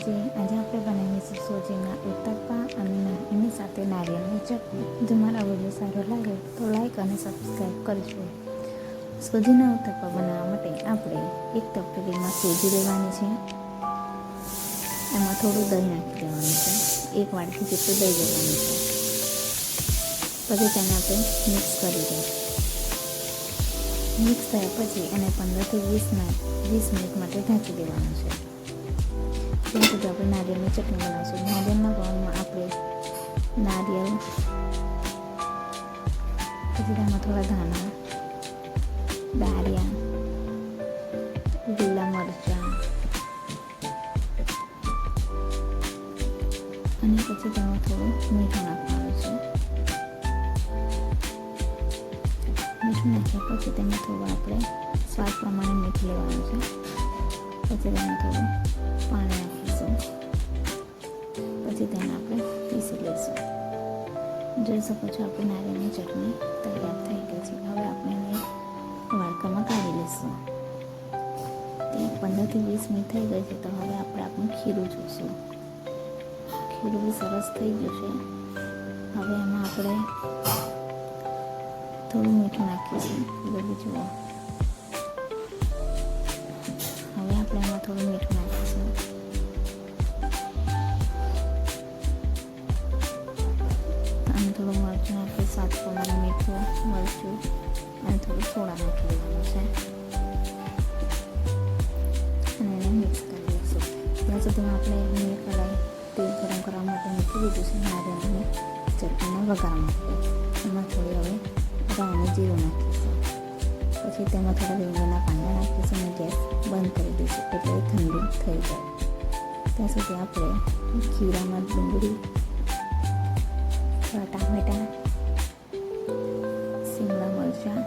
માતાજી, આજે આપણે બનાવીશું સોજીના ઉત્તપા અને એની સાથે નારિયેળની ચટણી. જો મારા વિડીયો સારો લાગે તો લાઈક અને સબસ્ક્રાઈબ કરજો. સોજીના ઉત્તપા બનાવવા માટે આપણે એક તપેલીમાં સોજી લેવાની છે, એમાં થોડું દહીં નાખી દેવાનું છે, એક વાડકી જેટલું દહીં લેવાનું છે. પછી તેને આપણે મિક્સ કરી દઈએ. મિક્સ થયા પછી એને 15થી 20 મિનિટ માટે ઢાંકી દેવાનું છે. ત્યાં સુધી આપણે નારિયેળની ચટણી બનાવીશું. નારિયેળના પાઉમાં આપણે નારિયેળ, પછી તેમાં થોડા ધાણા, દાળિયા, લીલા મરચાં અને પછી તેમાં થોડું મીઠું નાખવાનું છે. મીઠું નાખ્યા પછી તેમાં થોડું આપણે સ્વાદ પ્રમાણે મીઠું લેવાનું છે. પછી તેમાં થોડું પાણી નાખીશું. પછી તેને આપણે પીસી લઈશું. જોઈ શકો છો આપણી નારિયેળની ચટણી તૈયાર થઈ ગઈ છે. હવે આપણે એને વાડકામાં કાઢી લઈશું. તે 15થી 20 મિનિટ થઈ ગઈ છે. તો હવે આપણે આપણું ખીરું જોઈશું. ખીરું બી સરસ થઈ ગયું છે. હવે એમાં આપણે થોડું મીઠું નાખીશું. ખીરું બી જુઓ. હવે આપણે એમાં થોડું મીઠું નાખીશું. અને થોડું મરચું નાખી, સ્વાદ પ્રમાણે મીઠું, મરચું અને થોડું સોડા નાખી દેવાનું છે. અને એને મિક્સ કરી દઈશું. ત્યાં સુધીમાં આપણે એની કઢાઈ તેલ ગરમ કરવા માટે મૂકી દીધું છે. નારિયેળની ચટણીને વઘાર માટે એમાં થોડી હવે રાઈ અને જીરું નાખીશું. પછી તેમાં થોડા લીંબુના પાંદડા નાખીશું અને ગેસ બંધ કરી દઈશું એટલે એ ઠંડુ થઈ જાય. ત્યાં સુધી આપણે ખીરામાં ડુંગળી, થોડા ટામેટાં, શિમલા મરચાં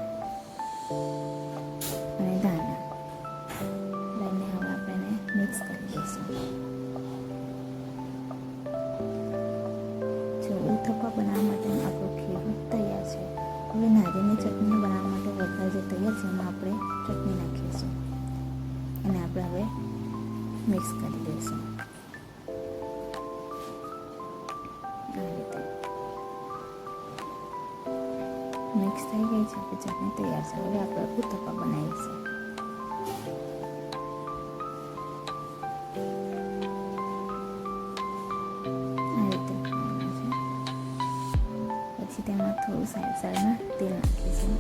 અને ધાણા લઈને હવે આપણે એને મિક્સ કરી દઈશું. જો ઉત્તપા બનાવવા માટે આપણું ખીરું તૈયાર છે. હવે નારિયેળની ચટણી બનાવવા માટે વઘાર જે તૈયાર છે એમાં આપણે ચટણી નાખીશું. એને આપણે હવે મિક્સ કરી દઈશું. આ રીતે મિક્સ થઈ ગઈ છે. આપણી ચટણી તૈયાર છે. હવે આપણે ઉત્તપા બનાવીશું. આ રીતે બનાવવાનું છે. પછી તેમાં થોડું સાઈડમાં તેલ નાખીશું.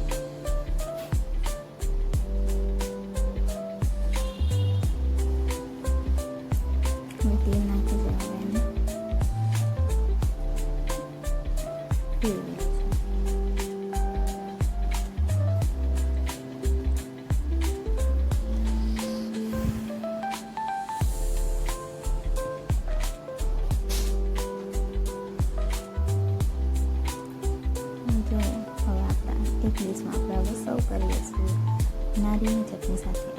તેલ નાખી છે. હવે એને ફેરવી લઈશું. જો હવે આપણા એક ડીશમાં આપણે હવે સર્વ કરી લઈશું નારિયેળની ચટણી સાથે.